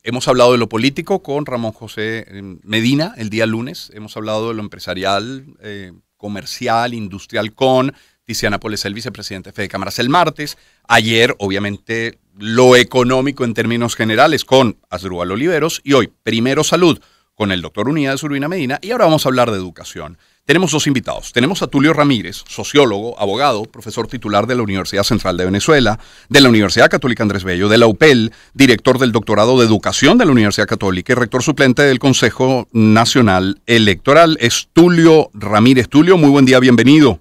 Hemos hablado de lo político con Ramón José Medina el día lunes. Hemos hablado de lo empresarial, comercial, industrial con Tiziana Polesel, vicepresidente de Fede Cámaras, el martes. Ayer, obviamente, lo económico en términos generales con Asdrúbal Oliveros. Y hoy, primero salud con el doctor Unidades Urbina Medina. Y ahora vamos a hablar de educación. Tenemos dos invitados. Tenemos a Tulio Ramírez, sociólogo, abogado, profesor titular de la Universidad Central de Venezuela, de la Universidad Católica Andrés Bello, de la UPEL, director del doctorado de Educación de la Universidad Católica y rector suplente del Consejo Nacional Electoral. Es Tulio Ramírez. Tulio, muy buen día, bienvenido.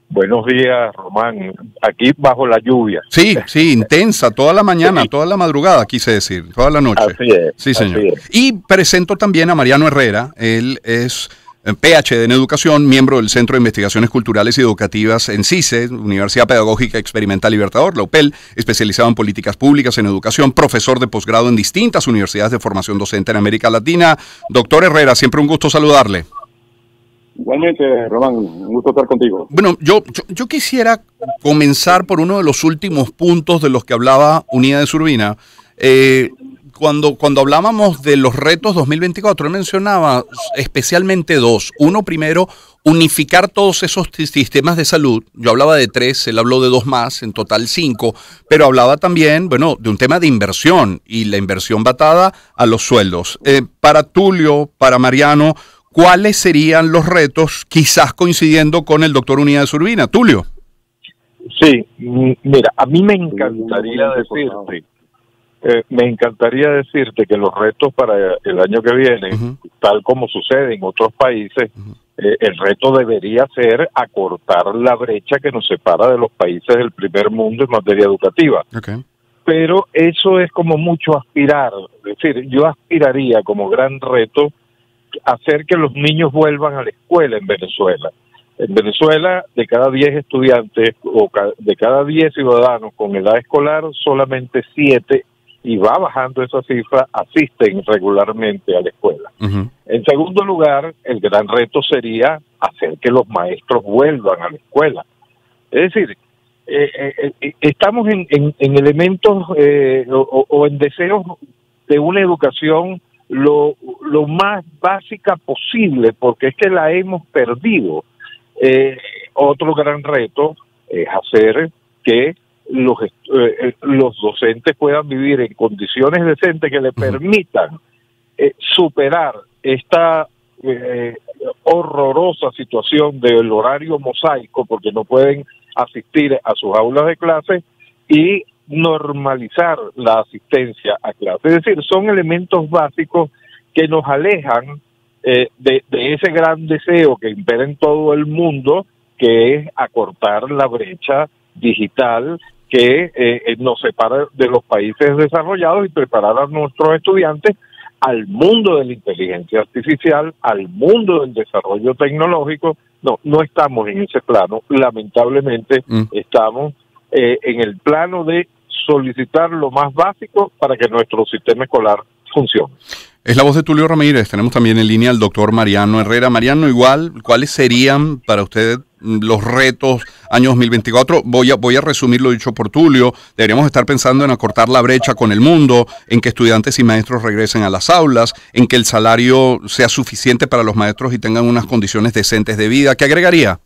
Buenos días, Román. Aquí bajo la lluvia. Sí, intensa, toda la mañana, toda la madrugada, quise decir, toda la noche. Así es. Sí, señor. Así es. Y presento también a Mariano Herrera. Él es PhD en Educación, miembro del Centro de Investigaciones Culturales y Educativas en CICE, Universidad Pedagógica Experimental Libertador, la UPEL, especializado en políticas públicas en educación, profesor de posgrado en distintas universidades de formación docente en América Latina. Doctor Herrera, siempre un gusto saludarle. Igualmente, Román, un gusto estar contigo. Bueno, yo quisiera comenzar por uno de los últimos puntos de los que hablaba Unidades Urbina. Cuando hablábamos de los retos 2024, él mencionaba especialmente dos. Uno, primero, unificar todos esos sistemas de salud. Yo hablaba de 3, él habló de 2 más, en total 5, pero hablaba también, bueno, de un tema de inversión, y la inversión va atada a los sueldos. Para Tulio, para Mariano, ¿cuáles serían los retos, quizás coincidiendo con el doctor Unidades Urbina? Tulio. Sí, mira, a mí me encantaría decirte que los retos para el año que viene, tal como sucede en otros países, el reto debería ser acortar la brecha que nos separa de los países del primer mundo en materia educativa. Okay. Pero eso es como mucho aspirar. Es decir, yo aspiraría como gran reto hacer que los niños vuelvan a la escuela en Venezuela. En Venezuela, de cada 10 estudiantes o de cada 10 ciudadanos con edad escolar, solamente 7, y va bajando esa cifra, asisten regularmente a la escuela. En segundo lugar, el gran reto sería hacer que los maestros vuelvan a la escuela. Es decir, estamos en elementos o en deseos de una educación lo más básica posible, porque es que la hemos perdido. Otro gran reto es hacer que los docentes puedan vivir en condiciones decentes que le permitan superar esta horrorosa situación del horario mosaico, porque no pueden asistir a sus aulas de clase, y normalizar la asistencia a clase. Es decir, son elementos básicos que nos alejan de ese gran deseo que impera en todo el mundo, que es acortar la brecha digital que nos separa de los países desarrollados y preparar a nuestros estudiantes al mundo de la inteligencia artificial, al mundo del desarrollo tecnológico. No estamos en ese plano. Lamentablemente estamos en el plano de solicitar lo más básico para que nuestro sistema escolar funcione. Es la voz de Tulio Ramírez. Tenemos también en línea al doctor Mariano Herrera. Mariano, igual, ¿cuáles serían para usted los retos año 2024? Voy a resumir lo dicho por Tulio. Deberíamos estar pensando en acortar la brecha con el mundo, en que estudiantes y maestros regresen a las aulas, en que el salario sea suficiente para los maestros y tengan unas condiciones decentes de vida. ¿Qué agregaría?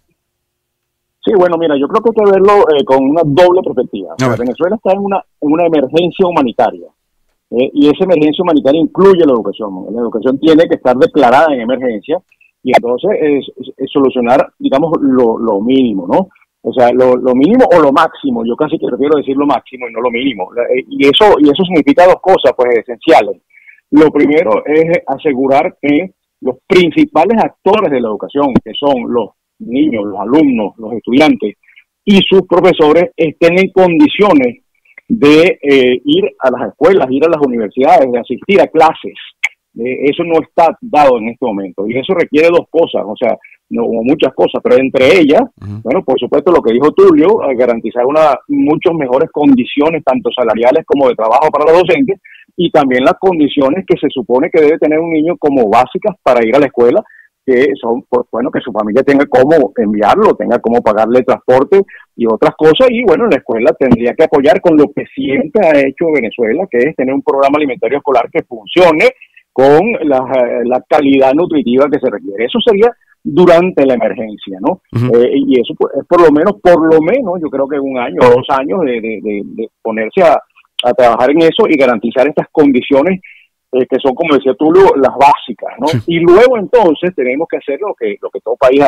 Sí, bueno, mira, yo creo que hay que verlo con una doble perspectiva. O sea, Venezuela está en una emergencia humanitaria. Y esa emergencia humanitaria incluye la educación. La educación tiene que estar declarada en emergencia, y entonces es solucionar, digamos, lo mínimo, ¿no? O sea, lo mínimo o lo máximo. Yo casi que prefiero decir lo máximo y no lo mínimo. Y eso significa dos cosas, pues, esenciales. Lo primero es asegurar que los principales actores de la educación, que son los niños, los alumnos, los estudiantes y sus profesores, estén en condiciones de ir a las escuelas, ir a las universidades, de asistir a clases. Eso no está dado en este momento, y eso requiere dos cosas, o sea, muchas cosas, pero entre ellas, bueno, por supuesto, lo que dijo Tulio, garantizar muchas mejores condiciones, tanto salariales como de trabajo para los docentes, y también las condiciones que se supone que debe tener un niño como básicas para ir a la escuela, que son, pues bueno, que su familia tenga cómo enviarlo, tenga cómo pagarle transporte y otras cosas, y bueno, la escuela tendría que apoyar con lo que siempre ha hecho Venezuela, que es tener un programa alimentario escolar que funcione con la calidad nutritiva que se requiere. Eso sería durante la emergencia, ¿no? Y eso pues, es por lo menos, yo creo que 1 año o 2 años de ponerse a trabajar en eso y garantizar estas condiciones que son, como decía tú, las básicas, ¿no? Sí. Y luego entonces tenemos que hacer lo que todo país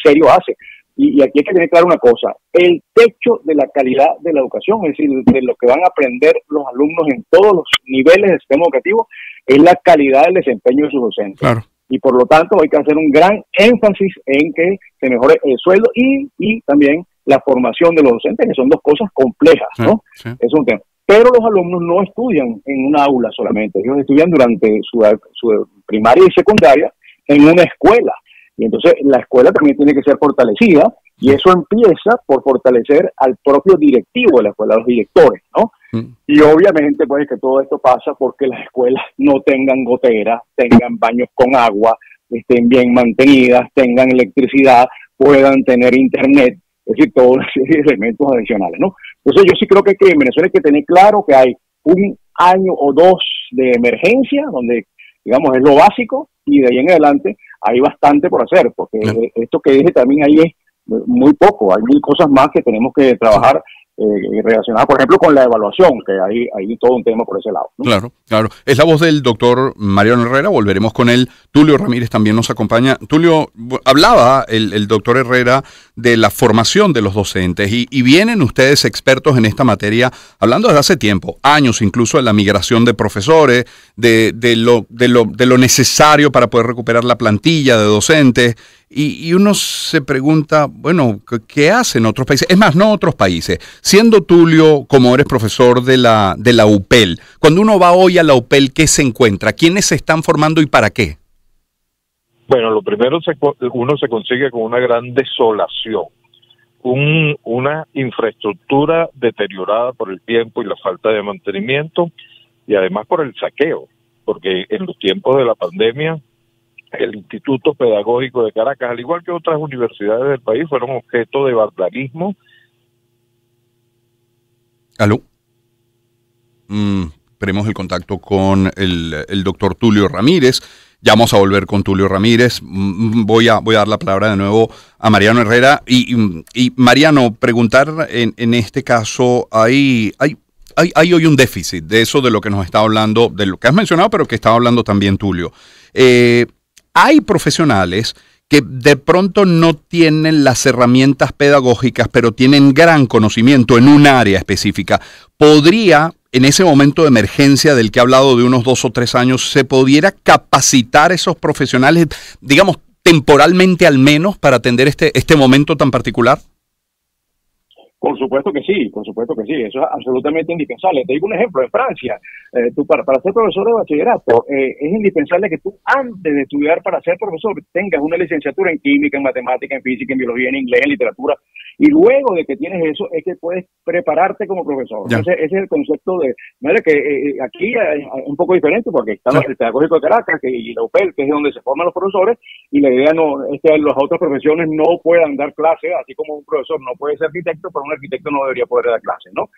serio hace. Y aquí hay que tener claro una cosa: el techo de la calidad de la educación, es decir, de lo que van a aprender los alumnos en todos los niveles del sistema educativo, es la calidad del desempeño de sus docentes. Claro. Y por lo tanto hay que hacer un gran énfasis en que se mejore el sueldo y también la formación de los docentes, que son 2 cosas complejas, ¿no? Sí. Es un tema. Pero los alumnos no estudian en una aula solamente, ellos estudian durante su primaria y secundaria en una escuela. Y entonces la escuela también tiene que ser fortalecida, y eso empieza por fortalecer al propio directivo de la escuela, a los directores, ¿no? Y obviamente pues que todo esto pasa porque las escuelas no tengan goteras, tengan baños con agua, estén bien mantenidas, tengan electricidad, puedan tener internet, es decir, todos los elementos adicionales, ¿no? Entonces yo sí creo que en Venezuela hay que tener claro que hay 1 año o 2 de emergencia, donde digamos es lo básico, y de ahí en adelante hay bastante por hacer, porque esto que dije también ahí es muy poco, hay 1000 cosas más que tenemos que trabajar relacionadas, por ejemplo, con la evaluación, que hay todo un tema por ese lado, ¿no? Claro, claro. Es la voz del doctor Mariano Herrera, volveremos con él. Tulio Ramírez también nos acompaña. Tulio, hablaba el doctor Herrera de la formación de los docentes y vienen ustedes expertos en esta materia hablando desde hace tiempo, años incluso, de la migración de profesores, de lo necesario para poder recuperar la plantilla de docentes. Y uno se pregunta, bueno, ¿qué hacen otros países? Es más, no otros países. Siendo Tulio, como eres profesor de la UPEL, cuando uno va hoy a la UPEL, ¿qué se encuentra? ¿Quiénes se están formando y para qué? Bueno, lo primero, uno se consigue con una gran desolación, una infraestructura deteriorada por el tiempo y la falta de mantenimiento, y además por el saqueo, porque en los tiempos de la pandemia, el Instituto Pedagógico de Caracas, al igual que otras universidades del país, fueron objeto de vandalismo. ¿Aló? Esperemos el contacto con el doctor Tulio Ramírez. Ya vamos a volver con Tulio Ramírez. Voy a dar la palabra de nuevo a Mariano Herrera. Y Mariano, preguntar en este caso, hay hoy un déficit de eso de lo que nos está hablando, de lo que has mencionado, pero que estaba hablando también Tulio. Hay profesionales que de pronto no tienen las herramientas pedagógicas, pero tienen gran conocimiento en un área específica. ¿Podría, en ese momento de emergencia del que he hablado de unos 2 o 3 años, se pudiera capacitar a esos profesionales, digamos, temporalmente al menos, para atender este momento tan particular? Por supuesto que sí, eso es absolutamente indispensable. Te digo un ejemplo, en Francia, tú para ser profesor de bachillerato, es indispensable que tú antes de estudiar para ser profesor tengas una licenciatura en química, en matemática, en física, en biología, en inglés, en literatura, y luego de que tienes eso es que puedes prepararte como profesor. Entonces ese es el concepto de manera que aquí es un poco diferente, porque está el Pedagógico de Caracas y la UPEL, que es donde se forman los profesores, y la idea no es que las otras profesiones no puedan dar clases, así como un profesor no puede ser arquitecto, pero un arquitecto no debería poder dar clases, ¿no?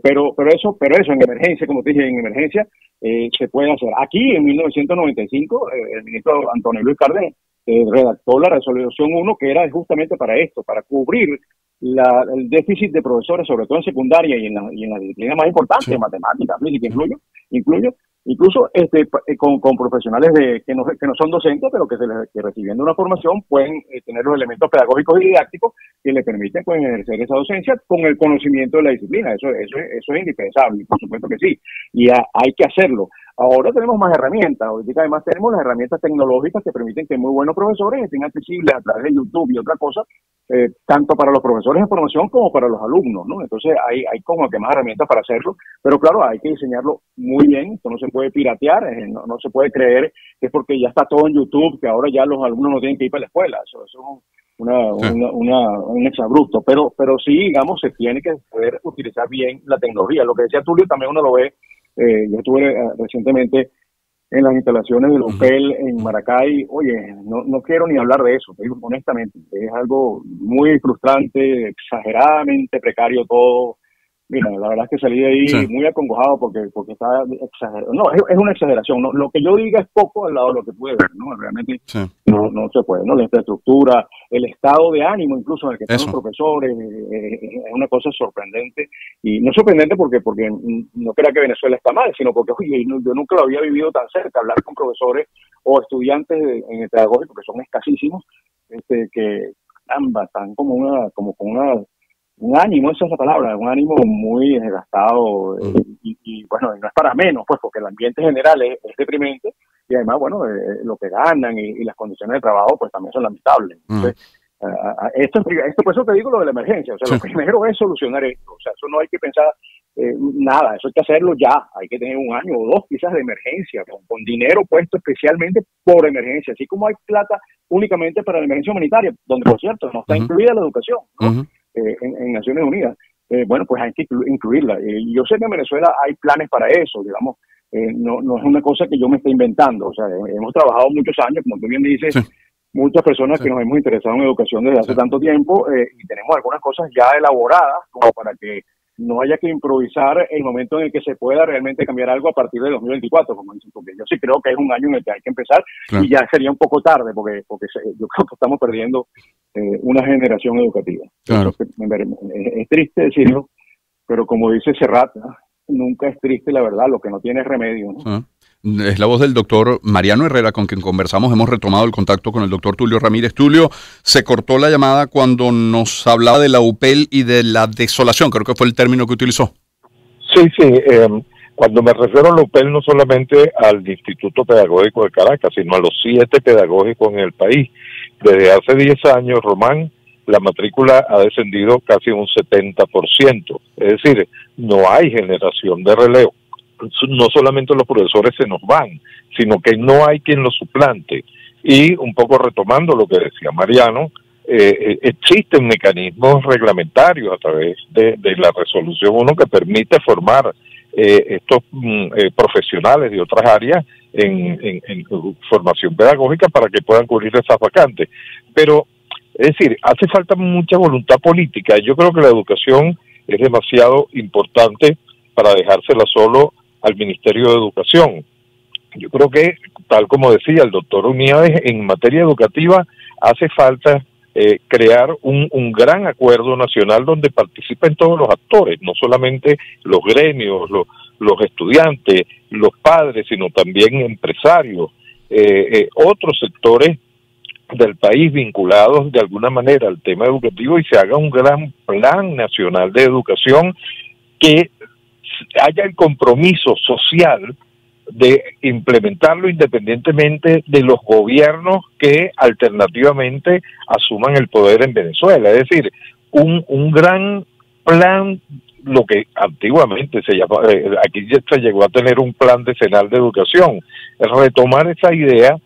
Pero eso en emergencia, como te dije, en emergencia se puede hacer. Aquí en 1995 el ministro Antonio Luis Cárdenas redactó la resolución 1, que era justamente para esto, para cubrir el déficit de profesores, sobre todo en secundaria y en la disciplina más importante, matemáticas, física, incluso con profesionales que no son docentes, pero que recibiendo una formación pueden tener los elementos pedagógicos y didácticos que le permiten pues ejercer esa docencia con el conocimiento de la disciplina. Eso es indispensable, por supuesto que sí, y hay que hacerlo. Ahora tenemos más herramientas, ahorita además tenemos las herramientas tecnológicas que permiten que muy buenos profesores estén accesibles a través de YouTube y otra cosa, tanto para los profesores de formación como para los alumnos, ¿no? Entonces hay como que más herramientas para hacerlo, pero claro, hay que diseñarlo muy bien. Esto no se puede piratear, no se puede creer que es porque ya está todo en YouTube, que ahora ya los alumnos no tienen que ir para la escuela. Eso es un exabrupto, pero sí, digamos, se tiene que poder utilizar bien la tecnología. Lo que decía Tulio también uno lo ve. Yo estuve recientemente en las instalaciones del hotel en Maracay. Oye, no quiero ni hablar de eso, te digo honestamente, es algo muy frustrante, exageradamente precario todo. Mira, la verdad es que salí de ahí muy acongojado porque está exagerado. No, es una exageración. No, lo que yo diga es poco al lado de lo que puede ver, ¿no? Realmente no se puede, ¿no? La infraestructura, el estado de ánimo incluso en el que están los profesores, es una cosa sorprendente. Y no sorprendente porque no crea que Venezuela está mal, sino porque, oye, yo nunca lo había vivido tan cerca, hablar con profesores o estudiantes en el pedagógico, que son escasísimos, que ambas están como con un ánimo, esa es la palabra, un ánimo muy desgastado y bueno, no es para menos, pues, porque el ambiente general es deprimente y además, bueno, lo que ganan y las condiciones de trabajo, pues también son lamentables. Entonces, esto por eso te digo lo de la emergencia, o sea, lo primero es solucionar esto, o sea, eso no hay que pensar nada, eso hay que hacerlo ya, hay que tener un año o dos quizás de emergencia, con dinero puesto especialmente por emergencia, así como hay plata únicamente para la emergencia humanitaria, donde por cierto no está incluida la educación, ¿no? En Naciones Unidas. Bueno, pues hay que incluirla. Yo sé que en Venezuela hay planes para eso, digamos, no es una cosa que yo me esté inventando, o sea, hemos trabajado muchos años, como tú bien dices, muchas personas que nos hemos interesado en educación desde hace tanto tiempo y tenemos algunas cosas ya elaboradas como para que no haya que improvisar el momento en el que se pueda realmente cambiar algo a partir de 2024, como dicen, porque yo sí creo que es un año en el que hay que empezar y ya sería un poco tarde, porque yo creo que estamos perdiendo una generación educativa. Claro. Es triste decirlo, pero como dice Serrat, ¿no? Nunca es triste la verdad, lo que no tiene es remedio, ¿no? Es la voz del doctor Mariano Herrera, con quien conversamos. Hemos retomado el contacto con el doctor Tulio Ramírez. Tulio, se cortó la llamada cuando nos hablaba de la UPEL y de la desolación, creo que fue el término que utilizó. Sí, cuando me refiero a la UPEL no solamente al Instituto Pedagógico de Caracas, sino a los 7 pedagógicos en el país. Desde hace 10 años, Román, la matrícula ha descendido casi un 70%. Es decir, no hay generación de relevo. No solamente los profesores se nos van, sino que no hay quien los suplante. Y un poco retomando lo que decía Mariano, existen mecanismos reglamentarios a través de la resolución 1 que permite formar estos profesionales de otras áreas en formación pedagógica para que puedan cubrir esas vacantes. Pero, es decir, hace falta mucha voluntad política. Yo creo que la educación es demasiado importante para dejársela solo al Ministerio de Educación. Yo creo que, tal como decía el doctor Uníades, en materia educativa hace falta crear un gran acuerdo nacional donde participen todos los actores, no solamente los gremios, los estudiantes, los padres, sino también empresarios, otros sectores del país vinculados de alguna manera al tema educativo y se haga un gran plan nacional de educación que haya el compromiso social de implementarlo independientemente de los gobiernos que alternativamente asuman el poder en Venezuela. Es decir, un gran plan, lo que antiguamente se llama, aquí ya se llegó a tener un plan decenal de educación, retomar esa idea,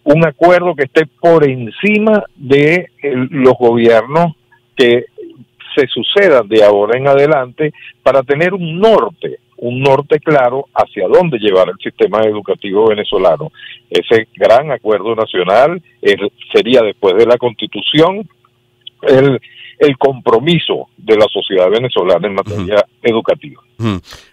un acuerdo que esté por encima de los gobiernos que se sucedan de ahora en adelante para tener un norte claro hacia dónde llevar el sistema educativo venezolano. Ese gran acuerdo nacional sería, después de la Constitución, el compromiso de la sociedad venezolana en materia educativa.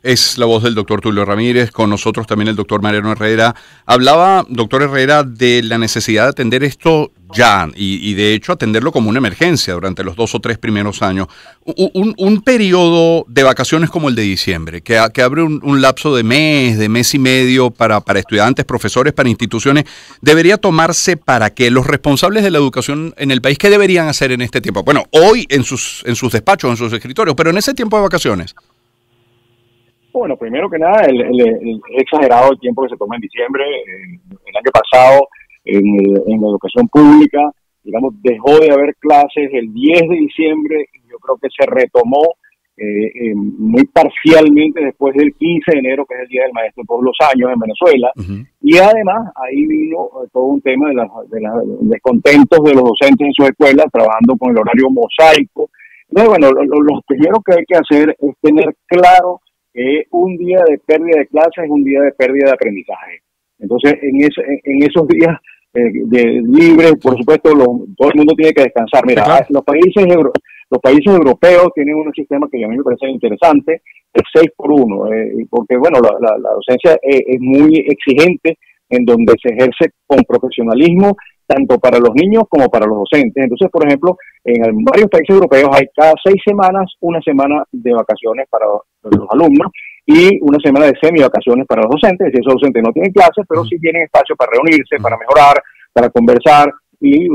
Es la voz del doctor Tulio Ramírez, con nosotros también el doctor Mariano Herrera. Hablaba, doctor Herrera, de la necesidad de atender esto ya y de hecho atenderlo como una emergencia durante los 2 o 3 primeros años. Un periodo de vacaciones como el de diciembre, que abre un lapso de mes y medio para estudiantes, profesores, para instituciones, debería tomarse para que los responsables de la educación en el país, ¿qué deberían hacer en este tiempo? Bueno, hoy en sus despachos, en sus escritorios, pero en ese tiempo de vacaciones. Bueno, primero que nada, el exagerado el tiempo que se toma en diciembre. El año pasado, en la educación pública, digamos, dejó de haber clases el 10 de diciembre, y yo creo que se retomó muy parcialmente después del 15 de enero, que es el Día del Maestro todos los años en Venezuela. Y además, ahí vino todo un tema de los descontentos de los docentes en su escuela, trabajando con el horario mosaico. Entonces, bueno, lo primero que hay que hacer es tener claro que un día de pérdida de clases es un día de pérdida de aprendizaje. Entonces, en esos días de libres, por supuesto, todo el mundo tiene que descansar. Mira, claro. los países europeos tienen un sistema que a mí me parece interesante, el 6x1, porque bueno, la docencia es muy exigente, en donde se ejerce con profesionalismo tanto para los niños como para los docentes. Entonces, por ejemplo, en varios países europeos hay cada 6 semanas una semana de vacaciones para los alumnos y una semana de semi-vacaciones para los docentes. Es decir, esos docentes no tienen clases, pero sí tienen espacio para reunirse, para mejorar, para conversar y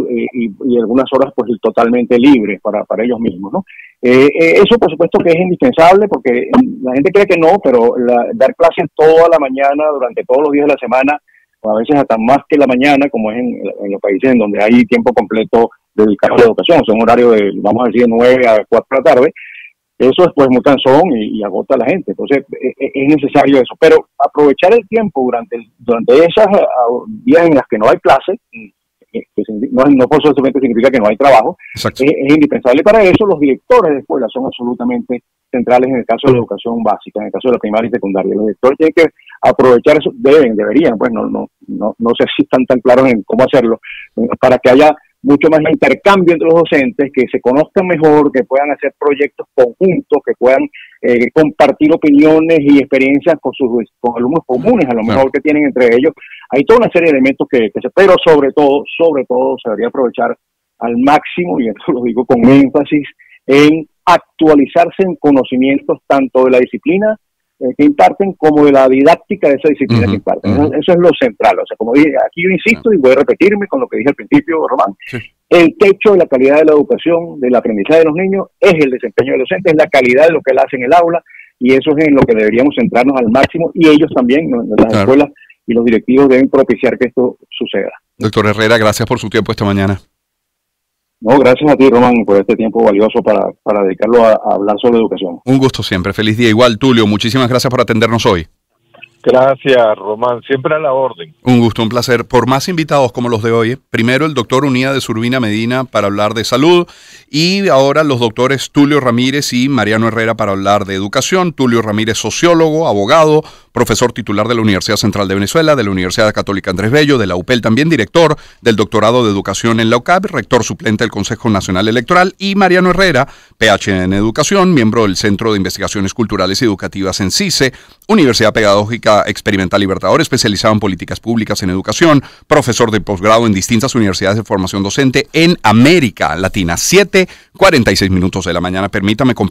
algunas horas pues totalmente libres para ellos mismos, ¿no? Eso por supuesto que es indispensable, porque la gente cree que no, pero dar clases toda la mañana durante todos los días de la semana, o a veces hasta más que la mañana, como es en los países en donde hay tiempo completo dedicado a la educación, o sea, un horario de, vamos a decir, 9 a 4 de la tarde, eso es pues muy cansón y agota a la gente. Entonces es necesario eso, pero aprovechar el tiempo durante esas días en las que no hay clase, que no forzosamente significa que no hay trabajo, es indispensable. Para eso los directores de escuelas son absolutamente centrales en el caso de la educación básica, en el caso de la primaria y secundaria. Los directores tienen que aprovechar eso, deberían, pues no sé si están tan claros en cómo hacerlo, para que haya mucho más intercambio entre los docentes, que se conozcan mejor, que puedan hacer proyectos conjuntos, que puedan compartir opiniones y experiencias con alumnos comunes, a lo mejor que tienen entre ellos. Hay toda una serie de elementos pero sobre todo se debería aprovechar al máximo, y esto lo digo con énfasis, en actualizarse en conocimientos tanto de la disciplina que imparten como de la didáctica de esa disciplina que imparten. Eso es lo central. O sea, como dije, aquí yo insisto y voy a repetirme con lo que dije al principio, Román, el techo de la calidad de la educación, del aprendizaje de los niños, es el desempeño del docente, es la calidad de lo que él hace en el aula, y eso es en lo que deberíamos centrarnos al máximo, y ellos también, las escuelas y los directivos deben propiciar que esto suceda. Doctor Herrera, gracias por su tiempo esta mañana. No, gracias a ti, Román, por este tiempo valioso para dedicarlo a hablar sobre educación. Un gusto siempre. Feliz día. Igual, Tulio, muchísimas gracias por atendernos hoy. Gracias, Román. Siempre a la orden. Un gusto, un placer. Por más invitados como los de hoy, primero el doctor Unía de Urbina Medina para hablar de salud, y ahora los doctores Tulio Ramírez y Mariano Herrera para hablar de educación. Tulio Ramírez, sociólogo, abogado, profesor titular de la Universidad Central de Venezuela, de la Universidad Católica Andrés Bello, de la UPEL también, director del doctorado de educación en la UCAP, rector suplente del Consejo Nacional Electoral, y Mariano Herrera, PhD en educación, miembro del Centro de Investigaciones Culturales y Educativas en CICE, Universidad Pedagógica Experimental Libertador, especializado en políticas públicas en educación, profesor de posgrado en distintas universidades de formación docente en América Latina. 7:46 de la mañana. Permítame compartir